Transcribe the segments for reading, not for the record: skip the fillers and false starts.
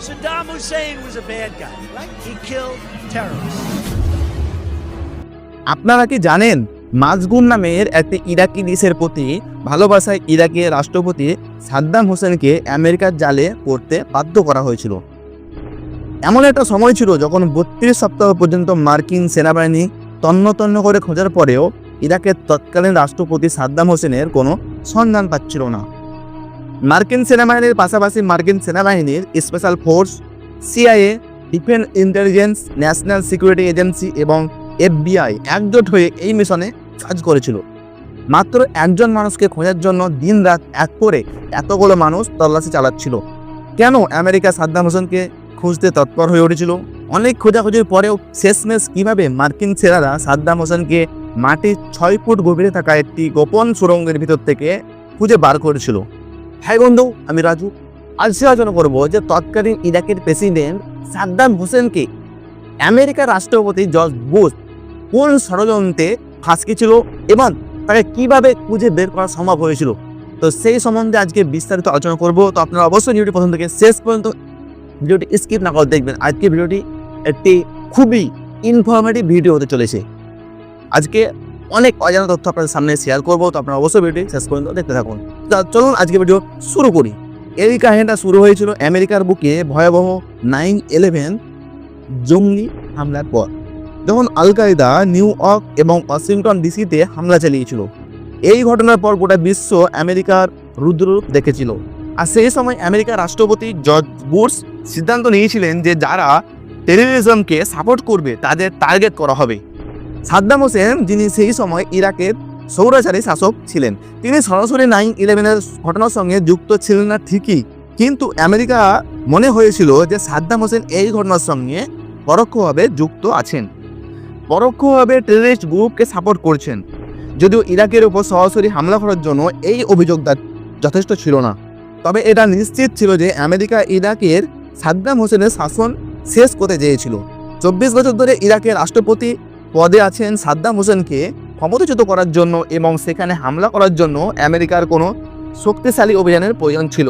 Saddam Hussein was a bad guy, right? He killed terrorists. আপনারা কি জানেন মাজগুন নামের একটি ইরাকি দেশের প্রতি ভালোবাসায় ইরাকের রাষ্ট্রপতি সাদ্দাম হোসেনকে আমেরিকার জালে পড়তে বাধ্য করা হয়েছিল। এমন একটা সময় ছিল যখন 32 সপ্তাহ পর্যন্ত মার্কিন সেনাবাহিনী তন্ন তন্ন করে খোঁজার পরেও ইরাকের তৎকালীন রাষ্ট্রপতি সাদ্দাম হোসেনের কোনো সন্ধান পাচ্ছিল না। মার্কিন সেনাবাহিনীর পাশাপাশি মার্কিন সেনাবাহিনীর special force, CIA, defence intelligence, national security agency এবং FBI একজোট হয়ে এই মিশনে কাজ করেছিল। মাত্র একজন মানুষকে খোঁজার জন্য দিন রাত এক করে এতগুলো মানুষ তল্লাশি চালাচ্ছিল। কেন আমেরিকা সাদ্দাম হোসেনকে খুঁজতে তৎপর হয়ে উঠেছিল? অনেক খোঁজাখুঁজির পরেও শেষমেশ কিভাবে মার্কিন সেনারা সাদ্দাম হোসেনকে মাটির 6 ফুট গভীরে থাকা একটি গোপন সুড়ঙ্গের ভিতর থেকে খুঁজে বার করেছিল। হ্যাঁ বন্ধু, আমি রাজু। আজ আলোচনা করব যে তৎকালীন ইরাকের প্রেসিডেন্ট সাদ্দাম হোসেনকে আমেরিকার রাষ্ট্রপতি জর্জ বুশ কোন ষড়যন্ত্রে ফাঁসকিছিল এবং তাকে কিভাবে খুঁজে বের করা সম্ভব হয়েছিল। তো সেই সম্বন্ধে আজকে বিস্তারিত আলোচনা করব। তো আপনারা অবশ্যই ভিডিওটি প্রথম থেকে শেষ পর্যন্ত ভিডিওটি স্কিপ না করে দেখবেন। আজকে ভিডিওটি একটি খুবই ইনফরমেটিভ ভিডিও হতে চলেছে। আজকে অনেক অজানা তথ্য আপনাদের সামনে শেয়ার করব। তো আপনারা অবশ্যই ভিডিওটি শেষ পর্যন্ত দেখতে থাকুন। চলুন আজকে ভিডিও শুরু করি। এই কাহিনীটা শুরু হয়েছিল আমেরিকার বুকে ভয়াবহ 9/11 জঙ্গি হামলার পর, যখন আল কায়দা নিউ ইয়র্ক এবং ওয়াশিংটন ডিসিতে হামলা চালিয়েছিল। এই ঘটনার পর গোটা বিশ্ব আমেরিকার রুদ্ররূপ দেখেছিল। আর সেই সময় আমেরিকার রাষ্ট্রপতি জর্জ বুশ সিদ্ধান্ত নিয়েছিলেন যে যারা টেররিজমকে সাপোর্ট করবে তাদের টার্গেট করা হবে। সাদ্দাম হোসেন, যিনি সেই সময় ইরাকের স্বৈরাচারী শাসক ছিলেন, তিনি সরাসরি 9/11 ঘটনার সঙ্গে যুক্ত ছিলেন না ঠিকই, কিন্তু আমেরিকা মনে হয়েছিল যে সাদ্দাম হোসেন এই ঘটনার সঙ্গে পরোক্ষভাবে যুক্ত আছেন, পরোক্ষভাবে টেররিস্ট গ্রুপকে সাপোর্ট করছেন। যদিও ইরাকের উপর সরাসরি হামলা করার জন্য এই অভিযোগটা যথেষ্ট ছিল না, তবে এটা নিশ্চিত ছিল যে আমেরিকা ইরাকের সাদ্দাম হোসেনের শাসন শেষ করতে চেয়েছিল। 24 বছর ধরে ইরাকের রাষ্ট্রপতি পদে আছেন সাদ্দাম হোসেনকে ক্ষমতাচ্যুত করার জন্য এবং সেখানে হামলা করার জন্য আমেরিকার কোনো শক্তিশালী অভিযানের প্রয়োজন ছিল।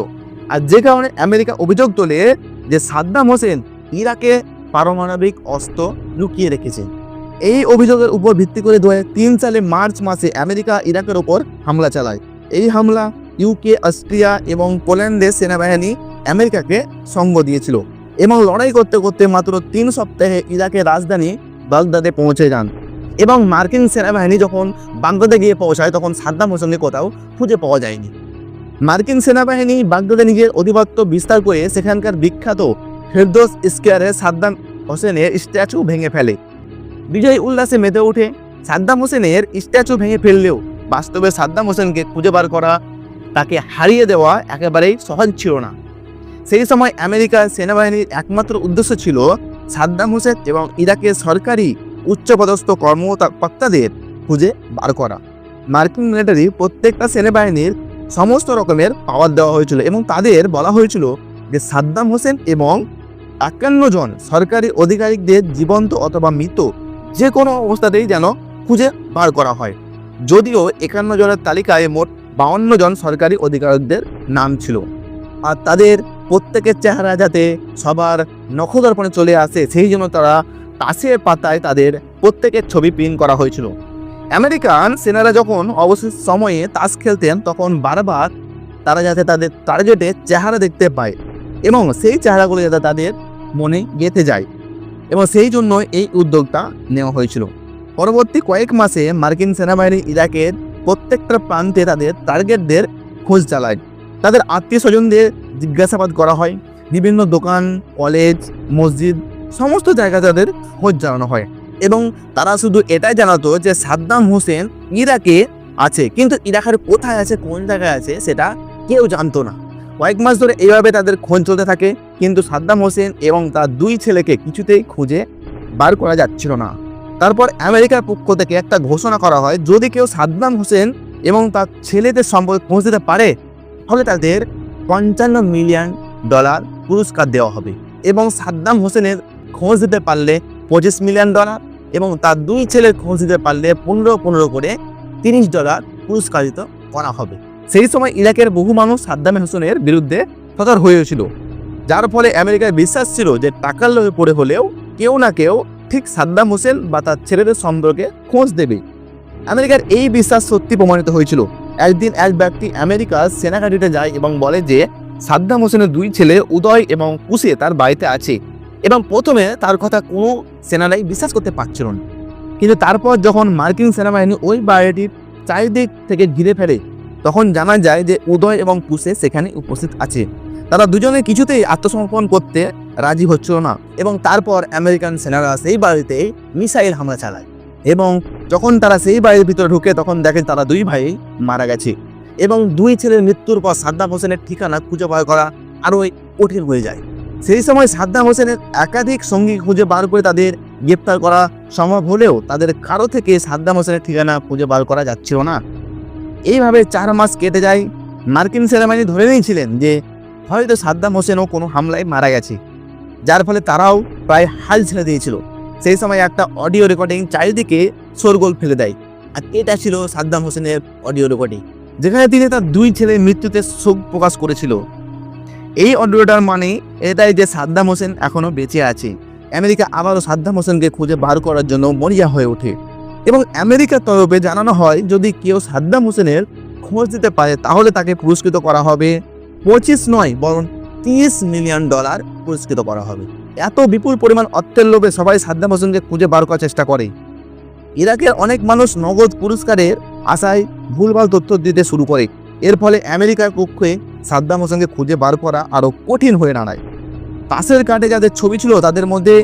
আর যে কারণে আমেরিকা অভিযোগ তোলে যে সাদ্দাম হোসেন ইরাকে পারমাণবিক অস্ত্র লুকিয়ে রেখেছে। এই অভিযোগের উপর ভিত্তি করে 2003 সালে মার্চ মাসে আমেরিকা ইরাকের ওপর হামলা চালায়। এই হামলা ইউকে, অস্ট্রিয়া এবং পোল্যান্ডের সেনাবাহিনী আমেরিকাকে সঙ্গ দিয়েছিল এবং লড়াই করতে করতে মাত্র 3 সপ্তাহে ইরাকের রাজধানী বাগদাদে পৌঁছে যান। এবং মার্কিন সেনাবাহিনী যখন বাগদাদে গিয়ে পৌঁছায় তখন সাদ্দাম হোসেনকে কোথাও খুঁজে পাওয়া যায়নি। মার্কিন সেনাবাহিনী বাগদাদে নিজের আধিপত্য বিস্তার করে সেখানকার বিখ্যাত ফেরদৌস স্কয়ারে সাদ্দাম হোসেনের স্ট্যাচু ভেঙে ফেলে। বিজয় উল্লাসে মেতে ওঠে। সাদ্দাম হোসেনের স্ট্যাচু ভেঙে ফেললেও বাস্তবে সাদ্দাম হোসেনকে খুঁজে বার করা, তাকে হারিয়ে দেওয়া একেবারেই সহজ ছিল না। সেই সময় আমেরিকার সেনাবাহিনীর একমাত্র উদ্দেশ্য ছিল সাদ্দাম হোসেন এবং ইরাকের সরকারি উচ্চপদস্থ কর্মকর্তাদের খুঁজে বার করা। মার্কিন মিলিটারি প্রত্যেকটা সেনাবাহিনীর সমস্ত রকমের পাওয়ার দেওয়া হয়েছিল এবং তাদের বলা হয়েছিল যে সাদ্দাম হোসেন এবং 51 জন সরকারি আধিকারিকদের জীবন্ত অথবা মৃত যে কোনো অবস্থাতেই যেন খুঁজে বার করা হয়। যদিও 51 জনের তালিকায় মোট 52 জন সরকারি আধিকারিকদের নাম ছিল, আর তাদের প্রত্যেকের চেহারা যাতে সবার নখদর্পণে চলে আসে সেই জন্য তারা তাসের পাতায় তাদের প্রত্যেকের ছবি প্রিন্ট করা হয়েছিল। আমেরিকান সেনারা যখন অবসর সময়ে তাস খেলতেন তখন বারবার তারা যাতে তাদের টার্গেটের চেহারা দেখতে পায় এবং সেই চেহারাগুলো যাতে তাদের মনে গেঁথে যায়, এবং সেই জন্য এই উদ্যোগটা নেওয়া হয়েছিল। পরবর্তী কয়েক মাসে মার্কিন সেনাবাহিনী ইরাকের প্রত্যেকটা প্রান্তে তাদের টার্গেটদের খোঁজ চালায়। তাদের আত্মীয় স্বজনদের জিজ্ঞাসাবাদ করা হয়, বিভিন্ন দোকান, কলেজ, মসজিদ সমস্ত জায়গায় তাদের খোঁজ জানানো হয় এবং তারা শুধু এটাই জানাতো যে সাদ্দাম হোসেন ইরাকে আছে, কিন্তু ইরাকের কোথায় আছে, কোন জায়গায় আছে সেটা কেউ জানতো না। কয়েক মাস ধরে এইভাবে তাদের খোঁজ চলতে থাকে, কিন্তু সাদ্দাম হোসেন এবং তার 2 ছেলেকে কিছুতেই খুঁজে বার করা যাচ্ছিল না। তারপর আমেরিকার পক্ষ থেকে একটা ঘোষণা করা হয়, যদি কেউ সাদ্দাম হোসেন এবং তার ছেলেদের সম্পর্কে খোঁজ দিতে পারে তাহলে তাদের $55 মিলিয়ন পুরস্কার দেওয়া হবে, এবং সাদ্দাম হোসেনের খোঁজ দিতে পারলে $25 মিলিয়ন এবং তার 2 ছেলের খোঁজ দিতে পারলে 15 করে $30 পুরস্কারিত করা হবে। সেই সময় ইরাকের বহু মানুষ সাদ্দাম হোসেনের বিরুদ্ধে সতর্ক হয়েছিল। যার ফলে আমেরিকার বিশ্বাস ছিল যে টাকার লোভে পড়ে হলেও কেউ না কেউ ঠিক সাদ্দাম হোসেন বা তার ছেলেদের সম্পর্কে খোঁজ দেবে। আমেরিকার এই বিশ্বাস সত্যি প্রমাণিত হয়েছিল। একদিন এক ব্যক্তি আমেরিকার সেনাঘাঁটিতে যায় এবং বলে যে সাদ্দাম হোসেনের 2 ছেলে উদয় এবং কুশে তার বাড়িতে আছে, এবং প্রথমে তার কথা কোনো সেনারাই বিশ্বাস করতে পারছিল না। কিন্তু তারপর যখন মার্কিন সেনাবাহিনী ওই বাড়িটির চারিদিক থেকে ঘিরে ফেলে, তখন জানা যায় যে উদয় এবং কুশে সেখানে উপস্থিত আছে। তারা দুজনে কিছুতেই আত্মসমর্পণ করতে রাজি হচ্ছিল না, এবং তারপর আমেরিকান সেনারা সেই বাড়িতে মিসাইল হামলা চালায়, এবং যখন তারা সেই বাড়ির ভিতরে ঢুকে তখন দেখে তারা 2 ভাই মারা গেছে, এবং 2 ছেলের মৃত্যুর পর সাদ্দাম হোসেনের ঠিকানা খুঁজে বার করা আরও কঠিন হয়ে যায়। সেই সময় সাদ্দাম হোসেনের একাধিক সঙ্গী খুঁজে বার করে তাদের গ্রেপ্তার করা সম্ভব হলেও তাদের কারো থেকে সাদ্দাম হোসেনের ঠিকানা খুঁজে বার করা যাচ্ছিল না। এইভাবে 4 মাস কেটে যায়। মার্কিন সেনাবাহিনী ধরে নিয়েছিলেন যে হয়তো সাদ্দাম হোসেনও কোনো হামলায় মারা গেছে, যার ফলে তারাও প্রায় হাল ছেড়ে দিয়েছিল। সেই সময় একটা অডিও রেকর্ডিং চারিদিকে শোরগোল ফেলে দেয়, আর এটা ছিল সাদ্দাম হোসেনের অডিও রেকর্ডিং, যেখানে তিনি তার 2 ছেলের মৃত্যুতে শোক প্রকাশ করেছিল। এই অডিওটার মানে এটাই যে সাদ্দাম হোসেন এখনও বেঁচে আছে। আমেরিকা আবারও সাদ্দাম হোসেনকে খুঁজে বার করার জন্য মরিয়া হয়ে ওঠে, এবং আমেরিকার তরফে জানানো হয় যদি কেউ সাদ্দাম হোসেনের খোঁজ দিতে পারে তাহলে তাকে পুরস্কৃত করা হবে 25 নয় বরং $30 মিলিয়ন পুরস্কৃত করা হবে। এত বিপুল পরিমাণ অর্থের লোভে সবাই সাদ্দাম হোসেনকে খুঁজে বার করার চেষ্টা করে। ইরাকের অনেক মানুষ নগদ পুরস্কারের আশায় ভুলভাল তথ্য দিতে শুরু করে। এর ফলে আমেরিকার পক্ষে সাদ্দাম হোসেনকে খুঁজে বার করা আরও কঠিন হয়ে দাঁড়ায়। পাশের কার্ডে যাদের ছবি ছিল তাদের মধ্যে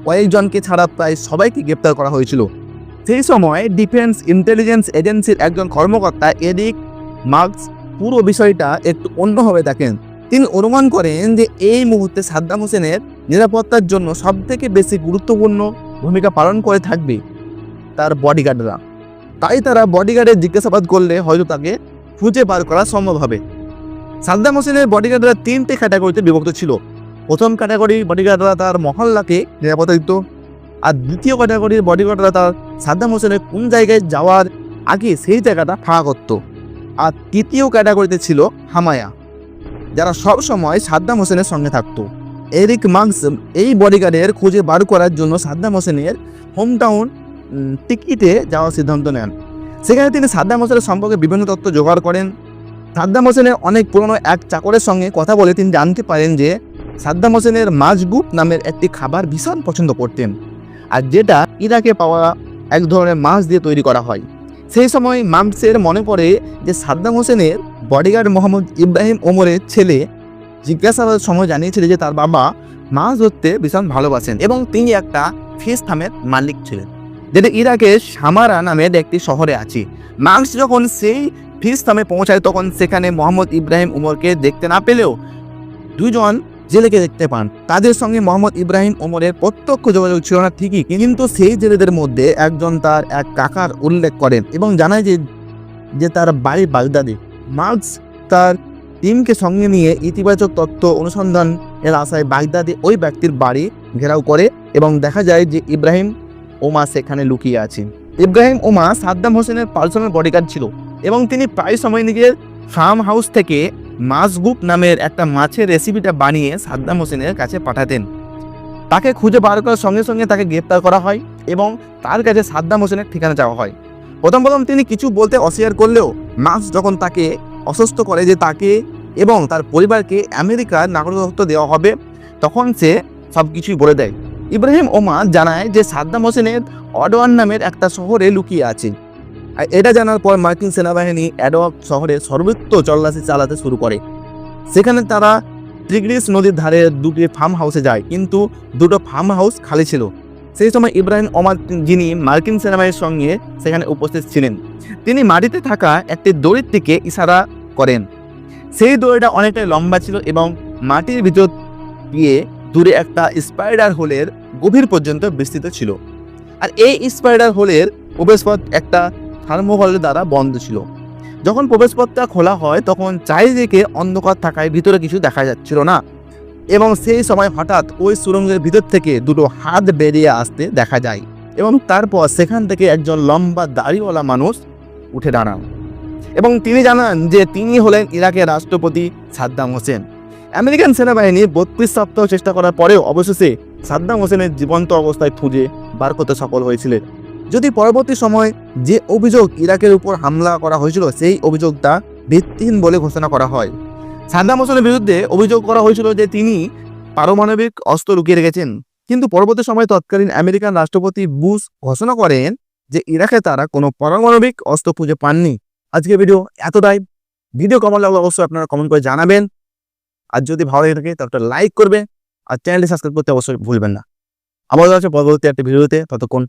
কয়েকজনকে ছাড়া প্রায় সবাইকে গ্রেপ্তার করা হয়েছিল। সেই সময় ডিফেন্স ইন্টেলিজেন্স এজেন্সির একজন কর্মকর্তা এরিক মার্কস পুরো বিষয়টা একটু অন্যভাবে দেখেন। তিনি অনুমান করেন যে এই মুহূর্তে সাদ্দাম হোসেনের নিরাপত্তার জন্য সবথেকে বেশি গুরুত্বপূর্ণ ভূমিকা পালন করে থাকবে তার বডিগার্ডরা। তাই তারা বডিগার্ডের জিজ্ঞাসাবাদ করলে হয়তো তাকে খুঁজে বার করা সম্ভব হবে। সাদ্দাম হোসেনের বডিগার্ডরা 3টে ক্যাটাগরিতে বিভক্ত ছিল। প্রথম ক্যাটাগরির বডিগার্ডরা তার মহল্লাকে নিরাপত্তা দিত, আর দ্বিতীয় ক্যাটাগরির বডিগার্ডরা তার সাদ্দাম হোসেনের কোন জায়গায় যাওয়ার আগে সেই জায়গাটা ফাঁকা করত, আর তৃতীয় ক্যাটাগরিতে ছিল হামায়া, যারা সব সময় সাদ্দাম হোসেনের সঙ্গে থাকত। এরিক মার্কস এই বডিগার্ডের খুঁজে বার করার জন্য সাদ্দাম হোসেনের হোমটাউন টিকিটে যাওয়ার সিদ্ধান্ত নেন। সেখানে তিনি সাদ্দাম হোসেনের সম্পর্কে বিভিন্ন তথ্য জোগাড় করেন। সাদ্দাম হোসেনের অনেক পুরনো এক চাকরের সঙ্গে কথা বলে তিনি জানতে পারেন যে সাদ্দাম হোসেনের মাজগুপ নামের একটি খাবার ভীষণ পছন্দ করতেন, আর যেটা ইরাকে পাওয়া এক ধরনের মাছ দিয়ে তৈরি করা হয়। সেই সময় মার্কসের মনে পড়ে যে সাদ্দাম হোসেনের বডিগার্ড মোহাম্মদ ইব্রাহিম ওমরের ছেলে জিজ্ঞাসাবাদের সময় জানিয়েছিল যে তার বাবা মাছ ধরতে ভীষণ ভালোবাসেন এবং তিনি একটা ফিশ ফার্মের মালিক ছিলেন, যেটা ইরাকের সামারা নামের একটি শহরে আছে। মার্কস যখন সেই ফিশ ফার্মে পৌঁছায় তখন সেখানে মোহাম্মদ ইব্রাহিম ওমরকে দেখতে না পেলেও 2 জন জেলেকে দেখতে পান। তাদের সঙ্গে মোহাম্মদ ইব্রাহিম ওমরের প্রত্যক্ষ যোগাযোগ ছিল না ঠিকই, কিন্তু সেই জেলেদের মধ্যে একজন তার এক কাকার উল্লেখ করেন এবং জানায় যে তার বাড়ি বাগদাদে। মার্কস তার টিমকে সঙ্গে নিয়ে ইতিবাচক তথ্য অনুসন্ধান এর আশায় বাগদাদে ওই ব্যক্তির বাড়ি ঘেরাও করে এবং দেখা যায় যে ইব্রাহিম ওমা সেখানে লুকিয়ে আছেন। ইব্রাহিম ওমা সাদ্দাম হোসেনের পার্সোনাল বডিগার্ড ছিল এবং তিনি প্রায় সময় নিজের ফার্ম হাউস থেকে মাজগুপ নামের একটা মাছের রেসিপিটা বানিয়ে সাদ্দাম হোসেনের কাছে পাঠাতেন। তাকে খুঁজে বার করার সঙ্গে সঙ্গে তাকে গ্রেপ্তার করা হয় এবং তার কাছে সাদ্দাম হোসেনের ঠিকানা চাওয়া হয়। প্রথম তিনি কিছু বলতে অস্বীকার করলেও মার্কস যখন তাকে আশ্বস্ত করে যে তাকে এবং তার পরিবারকে আমেরিকার নাগরিকত্ব দেওয়া হবে, তখন সে সব কিছুই বলে দেয়। ইব্রাহিম ওমা জানায় যে সাদ্দাম হোসেনের অডওয়ান নামের একটা শহরে লুকিয়ে আছে। আর এটা জানার পর মার্কিন সেনাবাহিনী অ্যাডওয়ান শহরে সর্বত্র তল্লাশি চালাতে শুরু করে। সেখানে তারা টিগ্রিস নদীর ধারে 2টি ফার্ম হাউসে যায়, কিন্তু 2টো ফার্ম হাউস খালি ছিল। সেই সময় ইব্রাহিম ওমা, যিনি মার্কিন সেনাবাহিনীর সঙ্গে সেখানে উপস্থিত ছিলেন, তিনি মাটিতে থাকা একটি দড়ির দিকে ইশারা করেন। সেই দড়িটা অনেকটাই লম্বা ছিল এবং মাটির ভিতর গিয়ে দূরে একটা স্পাইডার হোলের গভীর পর্যন্ত বিস্তৃত ছিল। আর এই স্পাইডার হোলের প্রবেশপথ একটা থার্মোকলের দ্বারা বন্ধ ছিল। যখন প্রবেশপথটা খোলা হয় তখন চারিদিকে অন্ধকার থাকায় ভিতরে কিছু দেখা যাচ্ছিল না, এবং সেই সময় হঠাৎ ওই সুড়ঙ্গের ভিতর থেকে 2টো হাত বেরিয়ে আসতে দেখা যায় এবং তারপর সেখান থেকে একজন লম্বা দাড়িওয়ালা মানুষ উঠে দাঁড়ান এবং তিনি জানান যে তিনি হলেন ইরাকের রাষ্ট্রপতি সাদ্দাম হোসেন। আমেরিকান সেনাবাহিনী 32 সপ্তাহ চেষ্টা করার পরেও অবশেষে সাদ্দাম হোসেনের জীবন্ত অবস্থায় খুঁজে বার করতে সফল হয়েছিলেন। যদি পরবর্তী সময় যে অভিযোগ ইরাকের উপর হামলা করা হয়েছিল সেই অভিযোগটা ভিত্তিহীন বলে ঘোষণা করা হয়। সাদ্দাম হোসেনের বিরুদ্ধে অভিযোগ করা হয়েছিল যে তিনি পারমাণবিক অস্ত্র লুকিয়ে রেখেছেন, কিন্তু পরবর্তী সময়ে তৎকালীন আমেরিকান রাষ্ট্রপতি বুশ ঘোষণা করেন যে ইরাকে তারা কোনো পারমাণবিক অস্ত্র খুঁজে পাননি। আজকে ভিডিও এতটাই। ভিডিও কেমন লাগলো অবশ্যই আপনারা কমেন্ট করে জানাবেন। আর যদি ভালো লেগে থাকে তাহলে লাইক করবে আর চ্যানেলটি সাবস্ক্রাইব করতে অবশ্যই ভুলবেন না। আবার আছে পরবর্তী একটা ভিডিওতে, ততক্ষণ